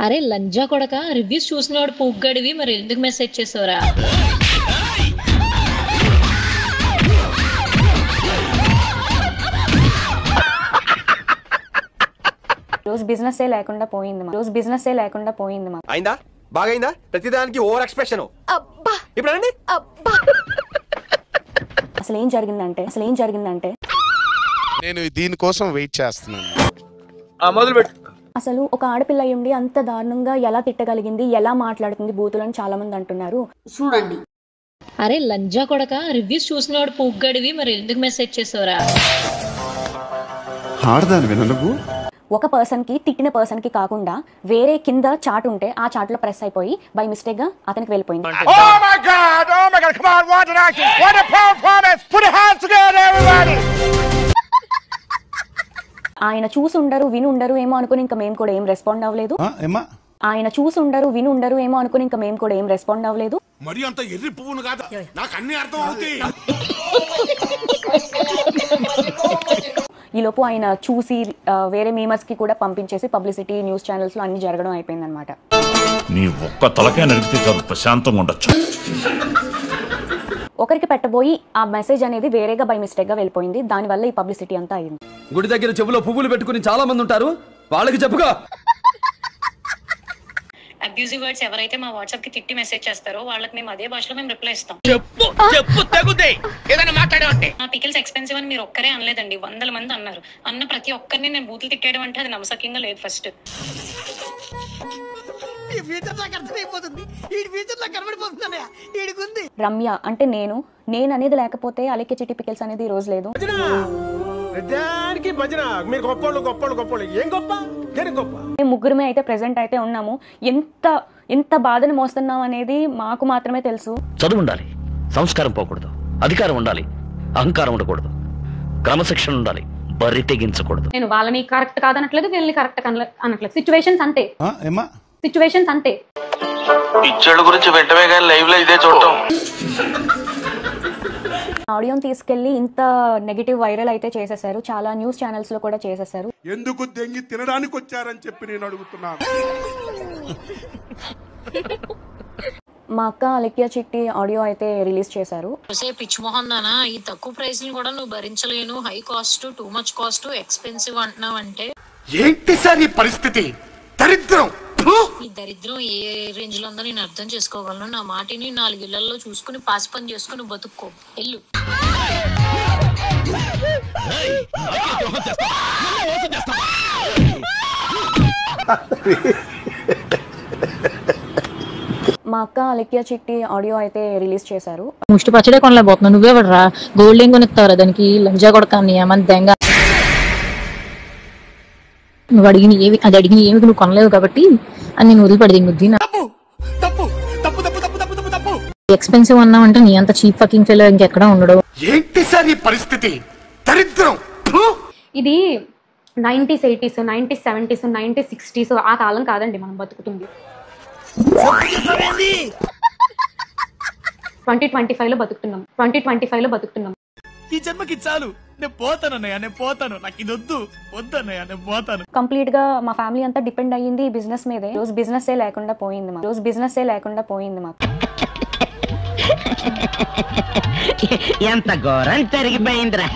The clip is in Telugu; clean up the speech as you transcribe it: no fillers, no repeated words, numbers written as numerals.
అరే లంజా కొడక, రివ్యూస్ చూసినవాడు పొగ్గడివి, మరి ఎందుకు మెసేజ్ చేసావురా? రోజు బిజినెస్ లేకుండా పోయింది మా అయిందా? బాగైందా? ప్రతిదానికి ఓవర్ ఎక్స్ప్రెషన్. ఇప్పుడు అండి అసలు ఏం జరిగిందంటే నేను దీనికోసం వెయిట్ చేస్తున్నాను. మొదలుపెట్టు. అసలు ఒక ఆడపిల్ల అయ్యుండి అంత దారుణంగా ఎలా తిట్టగలిగింది, ఎలా మాట్లాడుతుంది బూతులని చాలా మంది అంటున్నారు. చూడండి. అరే లంజా కొడక, రివ్యూస్ చూసినవాడు పొగ్గడివి, మరి ఎందుకు మెసేజ్ చేసావురా? ఒక పర్సన్ కి తిట్టిన పర్సన్ కి కాకుండా వేరే కింద చాట్ ఉంటే ఆ చాట్ లో ప్రెస్ అయిపోయి బై మిస్టేక్ గా అతనికి వెళ్ళిపోయింది. ఆయన చూసి ఉండరు విని ఉండరు ఏమో అనుకుని ఇంకా మేము కూడా ఏం రెస్పాండ్ అవ్వలేదు. మరి అంత ఎర్రి పువ్వును కాదు, నాకు అన్ని అర్థం అవుతాయి. ఈ లోపు ఆయన చూసి వేరే మీమర్స్ కి కూడా పంపించేసి పబ్లిసిటీ న్యూస్ ఛానల్స్ లో అన్ని జరగడం అయిపోయింది అనమాట. నీ ఒక్క తలకే నడిపితే చాలు ప్రశాంతంగా ఉండొచ్చు. ఒకరికి పెట్టబోయి ఆ మెసేజ్ అనేది వేరేగా బై మిస్టేక్ గా వెళ్ళిపోయింది. దానివల్ల ఈ పబ్లిసిటీ అంతా అయింది. గుడి దగ్గర చెవులో పువ్వులు పెట్టుకుని చాలా మంది ఉంటారు, వాళ్ళకి చెప్పుగా. అబ్యూజివ్ వర్డ్స్ ఎవరైతే మా వాట్సాప్ కి తిట్టి మెసేజ్ చేస్తారో వాళ్ళకి మేము అదే భాషలో మేము రిప్లై ఇస్తాం. నా పికిల్స్ ఎక్స్పెన్సివ్ అని మీరు ఒక్కరే అనలేదండి, 100 మంది అన్నారు. అన్న ప్రతి ఒక్కరిని నేను బూతులు తిట్టేయడం అంటే అది నమ్మసక్యంగా లేదు. ఫస్ట్ రమ్య అంటే నేను అనేది లేకపోతే అలెక్కి చిట్టి పికిల్స్ అనేది ఈ రోజు లేదు. మేము ముగ్గురమే అయితే ప్రెసెంట్ అయితే ఉన్నాము. ఎంత బాధను మోస్తున్నాం అనేది మాకు మాత్రమే తెలుసు. చదువు ఉండాలి, సంస్కారం పోకూడదు, అధికారం ఉండాలి, అహంకారం ఉండకూడదు, క్రమశిక్షణ ఉండాలి, బరి తెగించకూడదు. నేను వాళ్ళని కరెక్ట్ కాదనట్లేదు, వీళ్ళని కరెక్ట్ అనట్లేదు. సిచ్యువేషన్స్ అంతే. పిచ్చోళ్ళ గురించి వెంటనే కానీ లైవ్ లో ఇదే చూడటం. ఆడియోని తీసుకెళ్లి ఇంత నెగటివ్ వైరల్ అయితే చేసేసారు. చాలా న్యూస్ ఛానల్స్ లో కూడా చేసేసారు. ఎందుకు దెంగి తినడానికి వచ్చారని చెప్పి నేను అడుగుతున్నాను. మా అక్క అలెక్కియా చిట్టి ఆడియో అయితే రిలీజ్ చేశారు. పిచ్ మోహన్ దానా, ఈ తక్కువ ప్రైస్ ని కూడా నువ్వు భరించలేను, high cost, too much cost, expensive అంటున్నావు అంటే ఏంటి సార్ ఈ పరిస్థితి? దరిద్రం. ఈ దరిద్రం ఏ రేంజ్ లో ఉందో నేను అర్థం చేసుకోగలను. నా మాటిని 4 ఇళ్లలో చూసుకుని పాస్ పని చేసుకుని బతుక్కో. ఎల్లు. మా అక్క అలెక్కియా చిట్టి ఆడియో అయితే రిలీజ్ చేశారు. ముష్టి పచ్చడే కొనలేకపోతున్నావు, నువ్వే పడరా. గోల్డ్ ఏం కొనిస్తావురా దానికి? లంజా కొడకాన్ని ఏమని దెంగ. నువ్వు అడిగిన ఏమి నువ్వు కొనలేవు కాబట్టి అని నేను వదిలిపడది. ఎక్స్పెన్సివ్ అన్నావంటే నీ అంత చీప్ ఫకింగ్ ఫెలో ఇంకెక్కడా ఉండడు. ఏంటి సార్ ఈ పరిస్థితి? దరిద్రం. ఇది 90s, 80s, 90s, 70s, 90s, 60s ఆ కాలం కాదండి మనం బతుకుతుంది. 2025 లో బతుకుతున్నాం. ఈ జన్మకి చాలు, నేను పోతాను, నాకు ఇది వద్దన్నయ్య, నేను పోతాను. కంప్లీట్ గా మా ఫ్యామిలీ అంతా డిపెండ్ అయ్యింది ఈ బిజినెస్ మీదే. రోజు బిజినెస్ లేకుండా పోయింది మాకు. ఎంత ఘోరం జరిగిపోయిందిరా.